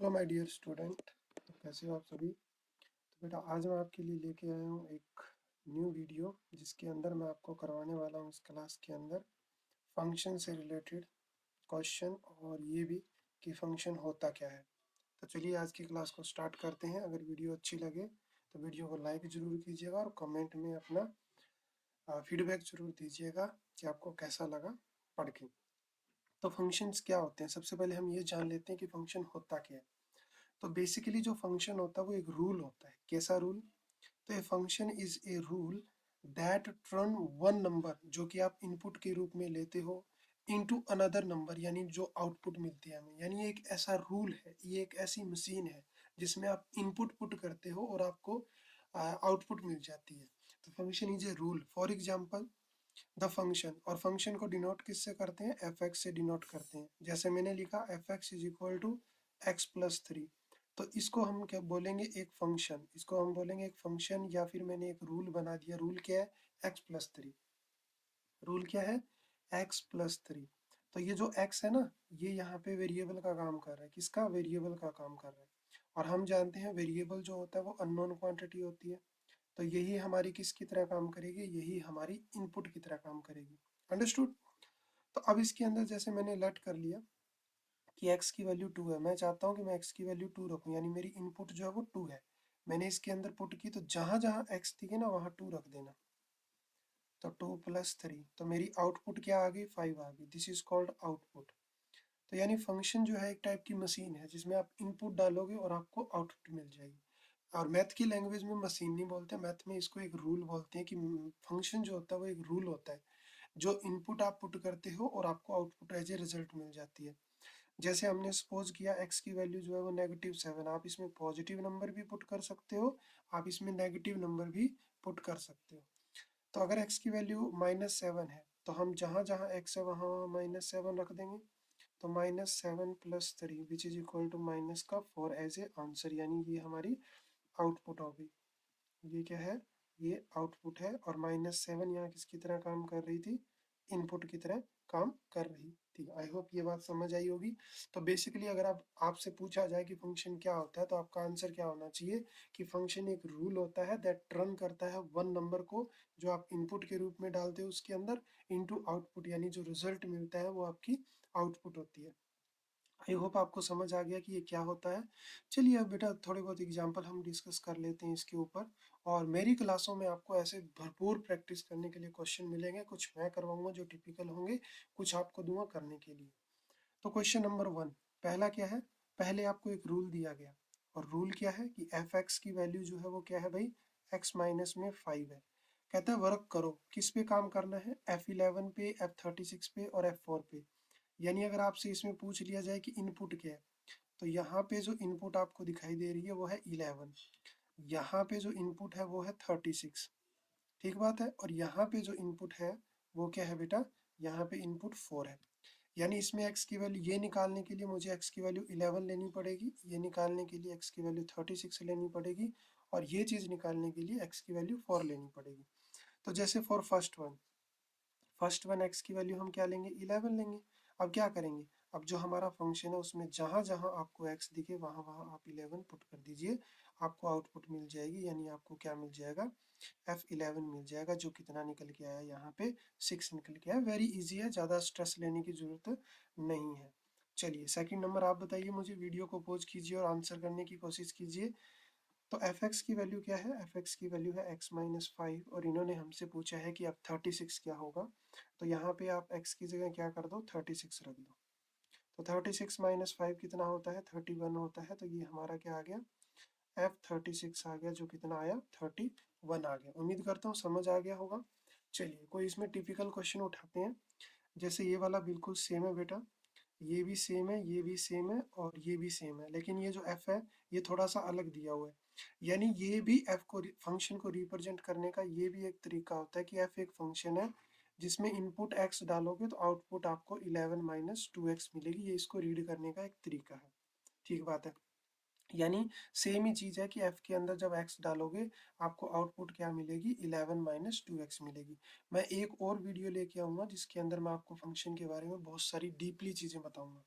Hello my dear student, कैसे हो आप सभी। तो बेटा आज मैं आपके लिए लेके आया हूँ एक न्यू वीडियो जिसके अंदर मैं आपको करवाने वाला हूँ इस क्लास के अंदर फंक्शन से रिलेटेड क्वेश्चन और ये भी कि फंक्शन होता क्या है। तो चलिए आज की क्लास को स्टार्ट करते हैं। अगर वीडियो अच्छी लगे तो वीडियो को लाइक ज़रूर कीजिएगा और कमेंट में अपना फीडबैक ज़रूर दीजिएगा कि आपको कैसा लगा पढ़ के। तो फंक्शंस क्या होते हैं, सबसे पहले हम ये जान लेते हैं कि फंक्शन होता क्या है। तो बेसिकली जो फंक्शन होता है वो एक रूल होता है। कैसा रूल? तो a function is a rule that turn one number जो कि आप इनपुट के रूप में लेते हो इनटू अनदर नंबर, यानी जो आउटपुट मिलती है हमें, यानी ये एक ऐसा रूल है, ये एक ऐसी मशीन है जिसमें आप इनपुट पुट करते हो और आपको आउटपुट मिल जाती है। तो function is a rule. For example the function, और फंक्शन को डिनोट किससे करते हैं? एफ एक्स से डिनोट करते हैं। जैसे मैंने लिखा f x is equal to x plus three, तो इसको हम क्या बोलेंगे? एक फंक्शन। इसको हम बोलेंगे एक फंक्शन, या फिर मैंने एक रूल बना दिया। रूल क्या है? X plus three. रूल क्या है? X plus three. तो ये जो एक्स है ना, ये यहाँ पे वेरिएबल का काम कर रहा है। किसका? वेरिएबल का काम कर रहा है। और हम जानते हैं वेरिएबल जो होता है वो अननोन क्वांटिटी होती है। तो यही हमारी किसकी तरह काम करेगी? यही हमारी इनपुट की तरह काम करेगी। अंडरस्टूड? तो अब इसके अंदर जैसे मैंने लेट कर लिया कि x की वैल्यू 2 है, मैं चाहता हूँ कि मैं x की वैल्यू 2 रखूँ, यानी मेरी इनपुट जो है वो 2 है। मैंने इसके अंदर पुट की, तो जहां जहां x दिखे ना वहां 2 रख देना। तो 2 प्लस 3, तो मेरी आउटपुट क्या आ गई? 5 आ गई। This is called output. तो यानी फंक्शन जो है एक टाइप की मशीन है जिसमें आप इनपुट डालोगे और आपको आउटपुट मिल जाएगी। और मैथ की लैंग्वेज में मशीन नहीं बोलते, मैथ में इसको एक रूल बोलते हैं कि फंक्शन जो होता है वो एक रूल होता है। जो इनपुट आप पुट करते हो और आपको आउटपुट एज ए रिजल्ट मिल जाती है। जैसे हमने सपोज किया x की वैल्यू जो है वो -7, आप इसमें पॉजिटिव नंबर भी पुट कर सकते हो, आप इसमें नेगेटिव नंबर भी पुट कर सकते हो। तो अगर x की वैल्यू -7 है तो हम जहां जहां x है वहां -7 रख देंगे। तो -7 plus 3 which is equal to minus का 4 एज ए आंसर, यानी ये हमारी आउटपुट हो गई। ये क्या है? ये आउटपुट है। और -7 यहाँ किसकी तरह काम कर रही थी? इनपुट की तरह काम कर रही थी। आई होप ये बात समझ आई होगी। तो बेसिकली अगर आप आपसे पूछा जाए कि फंक्शन क्या होता है तो आपका आंसर क्या होना चाहिए कि फंक्शन एक रूल होता है दैट रन करता है वन नंबर को जो आप इनपुट के रूप में डालते हो उसके अंदर इनटू आउटपुट, यानी जो रिजल्ट मिलता है वो आपकी आउटपुट होती है। आई होप आपको समझ आ गया कि ये क्या होता है। चलिए अब बेटा थोड़े बहुत एग्जांपल हम डिस्कस कर लेते हैं इसके ऊपर। और मेरी क्लासों में आपको ऐसे भरपूर प्रैक्टिस करने के लिए क्वेश्चन मिलेंगे। कुछ मैं करवाऊंगा जो टिपिकल होंगे, कुछ आपको दूंगा करने के लिए। तो क्वेश्चन नंबर 1 पहला क्या है? पहले आपको एक रूल दिया गया, और रूल क्या है कि एफ एक्स की वैल्यू जो है वो क्या है भाई? एक्स माइनस में 5 है। कहता है वर्क करो। किस पे काम करना है? F11 पे, F36 पे और F4 पे। यानी अगर आपसे इसमें पूछ लिया जाए कि इनपुट क्या है, तो यहाँ पे जो इनपुट आपको दिखाई दे रही है वो है 11। यहाँ पे जो इनपुट है वो है 36। ठीक बात है। और यहाँ पे जो इनपुट है वो क्या है बेटा? यहाँ पे इनपुट 4 है। यानी इसमें x की वैल्यू, ये निकालने के लिए मुझे x की वैल्यू 11 लेनी पड़ेगी, ये निकालने के लिए x की वैल्यू 36 लेनी पड़ेगी, और ये चीज़ निकालने के लिए x की वैल्यू 4 लेनी पड़ेगी। तो जैसे फॉर फर्स्ट वन एक्स की वैल्यू हम क्या लेंगे? 11 लेंगे। अब क्या करेंगे? अब जो हमारा फंक्शन है उसमें जहां जहां आपको एक्स दिखे वहां वहां आप 11 पुट कर दीजिए, आपको आउटपुट मिल जाएगी। यानी आपको क्या मिल जाएगा? F11 मिल जाएगा, जो कितना निकल के आया यहाँ पे? 6 निकल के आया। वेरी इजी है, ज़्यादा स्ट्रेस लेने की जरूरत नहीं है। चलिए सेकंड नंबर आप बताइए मुझे। वीडियो को पॉज कीजिए और आंसर करने की कोशिश कीजिए। तो एफ एक्स की वैल्यू क्या है? एफ एक्स की वैल्यू है एक्स माइनस 5, और इन्होंने हमसे पूछा है कि अब 36 क्या होगा। तो यहाँ पे आप एक्स की जगह क्या कर दो? 36 रख दो। तो 36 - 5 कितना होता है? 31 होता है। तो ये हमारा क्या आ गया? F36 आ गया, जो कितना आया? 31 आ गया। उम्मीद करता हूँ समझ आ गया होगा। चलिए कोई इसमें टिपिकल क्वेश्चन उठाते हैं। जैसे ये वाला बिल्कुल सेम है बेटा, ये भी सेम है, ये भी सेम है और ये भी सेम है, लेकिन ये जो f है ये थोड़ा सा अलग दिया हुआ है। यानी ये भी f को, फंक्शन को रिप्रेजेंट करने का ये भी एक तरीका होता है कि f एक फंक्शन है जिसमें इनपुट x डालोगे तो आउटपुट आपको 11 - 2x मिलेगी। ये इसको रीड करने का एक तरीका है। ठीक बात है। यानी सेम ही चीज है कि f के अंदर जब x डालोगे आपको आउटपुट क्या मिलेगी? 11 - 2x मिलेगी। मैं एक और वीडियो लेके आऊंगा जिसके अंदर मैं आपको फंक्शन के बारे में बहुत सारी डीपली चीजें बताऊंगा।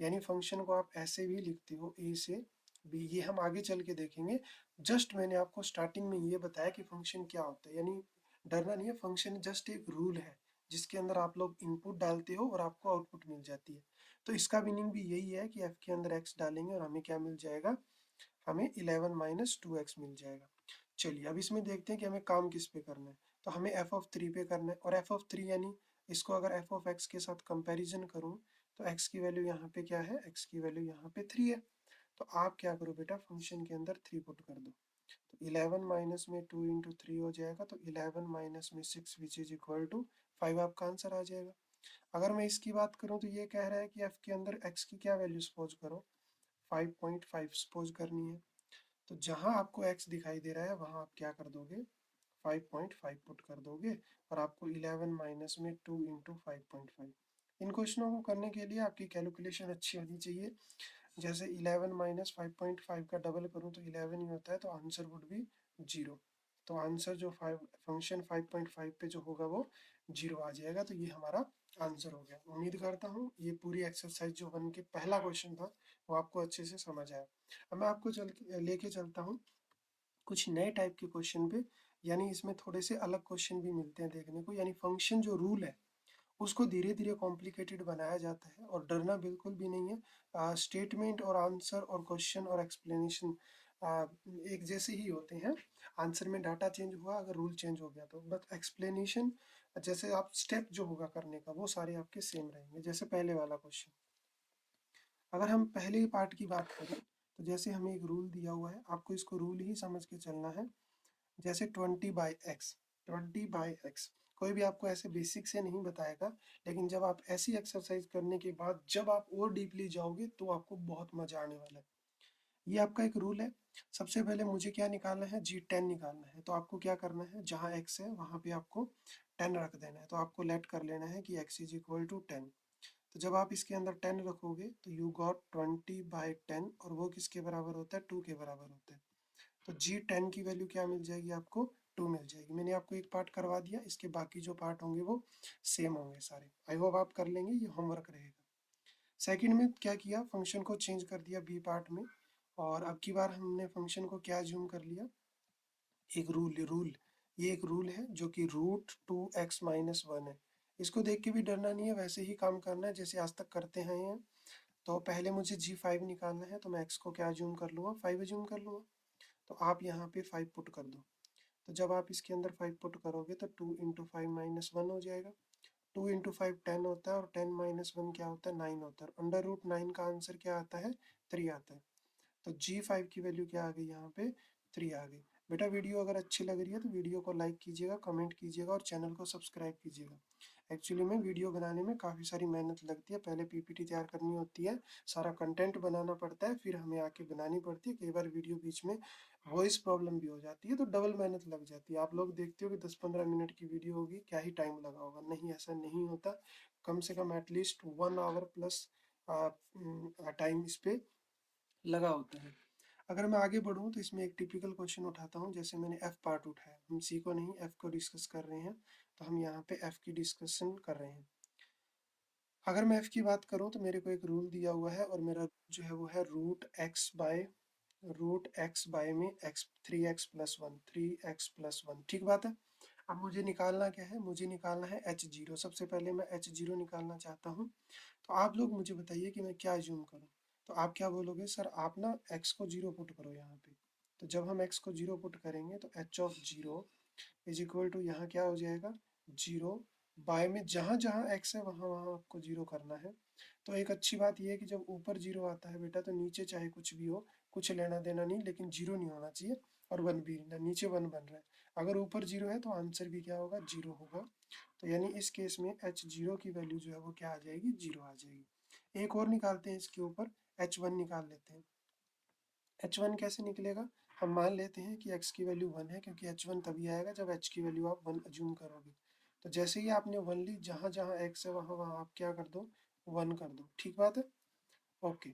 यानी फंक्शन को आप ऐसे भी लिखते हो a से b, ये हम आगे चल के देखेंगे। जस्ट मैंने आपको स्टार्टिंग में ये बताया कि फंक्शन क्या होता है, यानी डरना नहीं है, फंक्शन जस्ट एक रूल है जिसके अंदर आप लोग इनपुट डालते हो और आपको आउटपुट मिल जाती है। तो इसका मीनिंग भी यही है कि f के अंदर x डालेंगे और हमें क्या मिल जाएगा, हमें 11 माइनस 2x मिल जाएगा। चलिए अब इसमें देखते हैं कि हमें काम किस पे करना है। तो हमें f ऑफ 3 पे करना है, और f ऑफ 3 यानी इसको अगर f ऑफ x के साथ कंपैरिजन करूं तो x की वैल्यू यहाँ पे क्या है, x की वैल्यू यहाँ पे 3 है। तो आप क्या करो बेटा, फंक्शन के अंदर 3 पुट कर दो। तो 11 माइनस में 2 इंटू 3 हो जाएगा, तो 11 माइनस में 6 विच इज इक्वल टू 5 आपका आंसर आ जाएगा। अगर मैं इसकी बात करूं तो ये कह रहा है कि f के अंदर x की क्या वैल्यू सपोज करो, 5.5 सपोज करनी है। तो जहां आपको x दिखाई दे रहा है वहां आप क्या कर दोगे, 5.5 पुट कर दोगे, और आपको 11 माइनस में 2 इंटू 5.5। इन क्वेश्चनों को करने के लिए आपकी कैलकुलेशन अच्छी होनी चाहिए। जैसे 11 माइनस 5.5 का डबल करूं तो 11 ही होता है, तो आंसर वुड बी 0। तो आंसर जो फंक्शन 5.5 पे जो होगा वो 0 आ जाएगा। तो ये हमारा आंसर हो गया। उम्मीद करता हूँ ये पूरी एक्सरसाइज जो बन के पहला क्वेश्चन था वो आपको अच्छे से समझ आया। अब मैं आपको लेके चलता हूँ कुछ नए टाइप के क्वेश्चन पे, यानी इसमें थोड़े से अलग क्वेश्चन भी मिलते हैं देखने को। यानी फंक्शन जो रूल है उसको धीरे धीरे कॉम्प्लिकेटेड बनाया जाता है, और डरना बिल्कुल भी नहीं है। स्टेटमेंट और आंसर और क्वेश्चन और एक्सप्लेनेशन एक जैसे ही होते हैं। आंसर में डाटा चेंज हुआ अगर रूल चेंज हो गया तो, बट एक्सप्लेनेशन जैसे आप स्टेप जो होगा करने का वो सारे आपके सेम रहेंगे। जैसे पहले वाला क्वेश्चन, अगर हम पहले ही पार्ट की बात करें तो जैसे हमें एक रूल दिया हुआ है, आपको इसको रूल ही समझ के चलना है। जैसे 20/x, 20/x कोई भी आपको ऐसे बेसिक से नहीं बताएगा, लेकिन जब आप ऐसी एक्सरसाइज करने के बाद जब आप और डीपली जाओगे तो आपको बहुत मजा आने वाला है। ये आपका एक रूल है। सबसे पहले मुझे क्या निकालना है, G10 निकालना है। तो आपको क्या करना है, जहाँ x है वहाँ पे आपको 10 रख देना है। तो आपको लेट कर लेना है कि x इज इक्वल टू 10। तो जब आप इसके अंदर 10 रखोगे तो यू गॉट 20/10, और वो किसके बराबर होता है, 2 के बराबर होता है। तो G10 की वैल्यू क्या मिल जाएगी आपको, 2 मिल जाएगी। मैंने आपको एक पार्ट करवा दिया, इसके बाकी जो पार्ट होंगे वो सेम होंगे सारे। आई होप आप कर लेंगे, ये होमवर्क रहेगा। सेकंड में क्या किया, फंक्शन को चेंज कर दिया बी पार्ट में, और अब की बार हमने फंक्शन को क्या ज्यूम कर लिया, एक रूल ये एक रूल है जो कि √2x-1 है। इसको देख के भी डरना नहीं है, वैसे ही काम करना है जैसे आज तक करते हैं ये। तो पहले मुझे G5 निकालना है, तो मैं x को क्या ज्यूम कर लूँगा, 5 ज्यूम कर लूँगा। तो आप यहाँ पे 5 पुट कर दो। तो जब आप इसके अंदर 5 पुट करोगे तो 2 इंटू 5 - 1 हो जाएगा। 2 इंटू 5 10 होता है, और 10 - 1 क्या होता है, 9 होता है। अंडर रूट 9 का आंसर क्या आता है, 3 आता है। तो G5 की वैल्यू क्या आ गई यहाँ पे, 3 आ गई। बेटा वीडियो अगर अच्छी लग रही है तो वीडियो को लाइक कीजिएगा, कमेंट कीजिएगा, और चैनल को सब्सक्राइब कीजिएगा। एक्चुअली में वीडियो बनाने में काफ़ी सारी मेहनत लगती है। पहले पीपीटी तैयार करनी होती है, सारा कंटेंट बनाना पड़ता है, फिर हमें आके बनानी पड़ती है। कई बार वीडियो बीच में वॉइस प्रॉब्लम भी हो जाती है, तो डबल मेहनत लग जाती है। आप लोग देखते हो कि 10-15 मिनट की वीडियो होगी, क्या ही टाइम लगा होगा। नहीं, ऐसा नहीं होता। कम से कम एटलीस्ट 1 आवर प्लस टाइम इस पे लगा होता है। अगर मैं आगे बढ़ूँ तो इसमें एक टिपिकल क्वेश्चन उठाता हूँ। जैसे मैंने एफ पार्ट उठाया, हम सी को नहीं एफ को डिस्कस कर रहे हैं, तो हम यहाँ पे एफ की डिस्कशन कर रहे हैं। अगर मैं एफ की बात करूँ तो मेरे को एक रूल दिया हुआ है, और मेरा जो है वो है √x/में एक्स 3x+1, 3x+1। ठीक बात है। अब मुझे निकालना क्या है, मुझे निकालना है h0। सबसे पहले मैं h0 निकालना चाहता हूँ। तो आप लोग मुझे बताइए कि मैं क्या ज्यूम करूँ। तो आप क्या बोलोगे, सर आप ना x को 0 पुट करो यहाँ पे। तो जब हम x को 0 पुट करेंगे तो h(0) इज इक्वल टू यहाँ क्या हो जाएगा, 0 बाय में जहाँ जहाँ x है वहाँ वहाँ आपको 0 करना है। तो एक अच्छी बात यह है कि जब ऊपर 0 आता है बेटा तो नीचे चाहे कुछ भी हो, कुछ लेना देना नहीं, लेकिन 0 नहीं होना चाहिए, और 1 भी नहीं, नीचे 1 बन रहा है। अगर ऊपर 0 है तो आंसर भी क्या होगा, 0 होगा। तो यानी इस केस में h0 की वैल्यू जो है वो क्या आ जाएगी, 0 आ जाएगी। एक और निकालते हैं इसके ऊपर, h1 निकाल लेते हैं। h1 कैसे निकलेगा, हम मान लेते हैं कि x की वैल्यू 1 है, क्योंकि h1 तभी आएगा जब h की वैल्यू आप 1 अज्यूम करोगे। तो जैसे ही आपने 1 ली, जहाँ जहाँ x है वहाँ वहाँ आप क्या कर दो, 1 कर दो। ठीक बात है, ओके।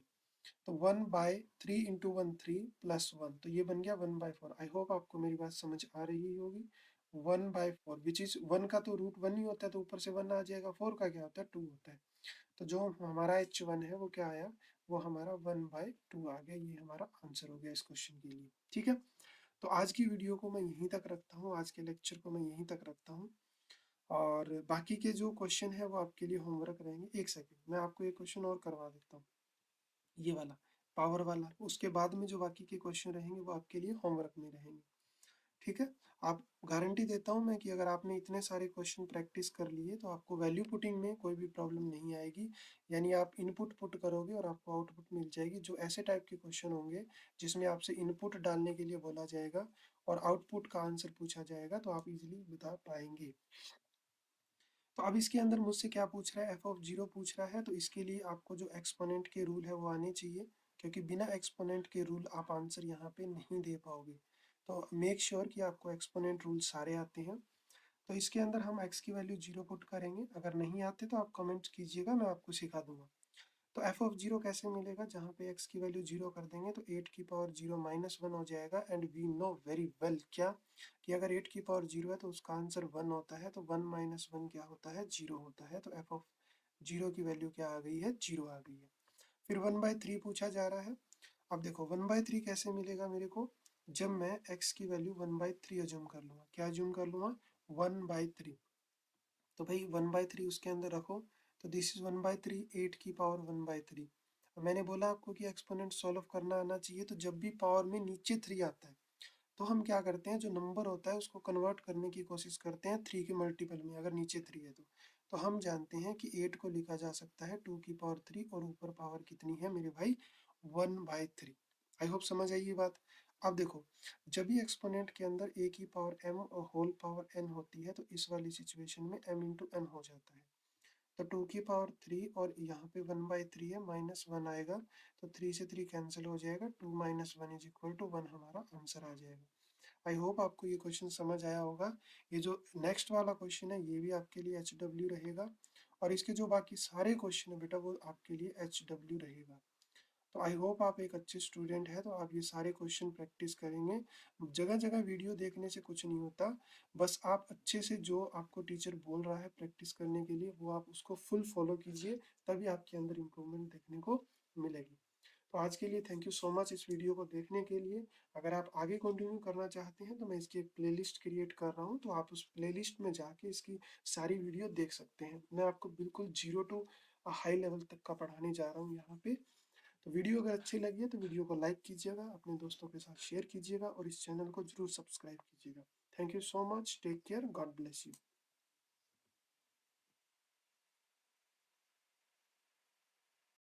तो 1/3 इंटू 1 3 प्लस 1, तो ये बन गया 1/4। आई होप आपको मेरी बात समझ आ रही होगी। 1/4 विच इज 1 का तो √1 ही होता है, तो ऊपर से 1 आ जाएगा। 4 का क्या होता है, 2 होता है। तो जो हमारा H1 है वो क्या आया, वो हमारा 1/2 आ गया। ये हमारा आंसर हो गया इस क्वेश्चन के लिए। ठीक है, तो आज की वीडियो को मैं यहीं तक रखता हूँ, आज के लेक्चर को मैं यहीं तक रखता हूँ। और बाकी के जो क्वेश्चन है वो आपके लिए होमवर्क रहेंगे। एक सेकेंड, मैं आपको एक क्वेश्चन और करवा देता हूँ, ये वाला पावर वाला। उसके बाद में जो बाकी के क्वेश्चन रहेंगे वो आपके लिए होमवर्क में रहेंगे। ठीक है, आप गारंटी देता हूँ मैं कि अगर आपने इतने सारे क्वेश्चन प्रैक्टिस कर लिए तो आपको वैल्यू पुटिंग में कोई भी प्रॉब्लम नहीं आएगी। यानी आप इनपुट पुट करोगे और आपको आउटपुट मिल जाएगी। जो ऐसे टाइप के क्वेश्चन होंगे जिसमें आपसे इनपुट डालने के लिए बोला जाएगा और आउटपुट का आंसर पूछा जाएगा, तो आप इजीली बता पाएंगे। तो अब इसके अंदर मुझसे क्या पूछ रहा है, एफ ऑफ जीरो पूछ रहा है। तो इसके लिए आपको जो एक्सपोनेंट के रूल है वो आने चाहिए, क्योंकि बिना एक्सपोनेंट के रूल आप आंसर यहाँ पे नहीं दे पाओगे। तो मेक श्योर कि आपको एक्सपोनेंट रूल सारे आते हैं। तो इसके अंदर हम x की वैल्यू जीरो पुट करेंगे। अगर नहीं आते तो आप कमेंट कीजिएगा, मैं आपको सिखा दूंगा। तो एफ ऑफ जीरो कैसे मिलेगा, जहाँ पे x की वैल्यू जीरो कर देंगे तो 8 की पावर जीरो माइनस वन हो जाएगा। And we know very well क्या, कि अगर 8 की पावर जीरो है तो उसका आंसर वन होता है। तो वन माइनस वन क्या होता है, जीरो होता है। तो एफ ऑफ जीरो की वैल्यू क्या आ गई है, जीरो आ गई है। फिर 1/3 पूछा जा रहा है। अब देखो 1/3 कैसे मिलेगा मेरे को, जब मैं x की वैल्यू 1/3 अज्यूम कर लूँगा। क्या अज्यूम कर लूँगा, 1/3। तो भाई 1/3 उसके अंदर रखो, तो दिस इज 1/3, 8 की पावर 1/3। मैंने बोला आपको कि एक्सपोनेंट सॉल्व करना आना चाहिए। तो जब भी पावर में नीचे 3 आता है तो हम क्या करते हैं, जो नंबर होता है उसको कन्वर्ट करने की कोशिश करते हैं 3 के मल्टीपल में, अगर नीचे 3 है तो हम जानते हैं कि 8 को लिखा जा सकता है 2 की पावर 3, और ऊपर पावर कितनी है मेरे भाई, 1/3। आई होप समझ आई ये बात। अब देखो, जब भी एक्सपोनेंट के अंदर a की पावर m और होल पावर n होती है तो इस वाली सिचुएशन में m इंटू n हो जाता है। तो 2 की पावर 3 और यहाँ पे 1/3 है, माइनस वन आएगा। तो 3 से 3 कैंसिल हो जाएगा, 2 minus one is equal to 1 हमारा आंसर आ जाएगा। आई होप आपको ये क्वेश्चन समझ आया होगा। ये जो नेक्स्ट वाला क्वेश्चन है ये भी आपके लिए HW रहेगा, और इसके जो बाकी सारे क्वेश्चन है बेटा वो आपके लिए HW रहेगा। तो आई होप आप एक अच्छे स्टूडेंट हैं, तो आप ये सारे क्वेश्चन प्रैक्टिस करेंगे। जगह जगह वीडियो देखने से कुछ नहीं होता, बस आप अच्छे से जो आपको टीचर बोल रहा है प्रैक्टिस करने के लिए वो आप उसको फुल फॉलो कीजिए, तभी आपके अंदर इम्प्रूवमेंट देखने को मिलेगी। तो आज के लिए थैंक यू सो मच इस वीडियो को देखने के लिए। अगर आप आगे कंटिन्यू करना चाहते हैं तो मैं इसकी एक प्लेलिस्ट क्रिएट कर रहा हूँ, तो आप उस प्लेलिस्ट में जाके इसकी सारी वीडियो देख सकते हैं। मैं आपको बिल्कुल जीरो टू हाई लेवल तक का पढ़ाने जा रहा हूँ यहाँ पे। तो वीडियो अगर अच्छी लगी है तो वीडियो को लाइक कीजिएगा, अपने दोस्तों के साथ शेयर कीजिएगा और इस चैनल को जरूर सब्सक्राइब कीजिएगा। Thank you so much, take care, God bless you.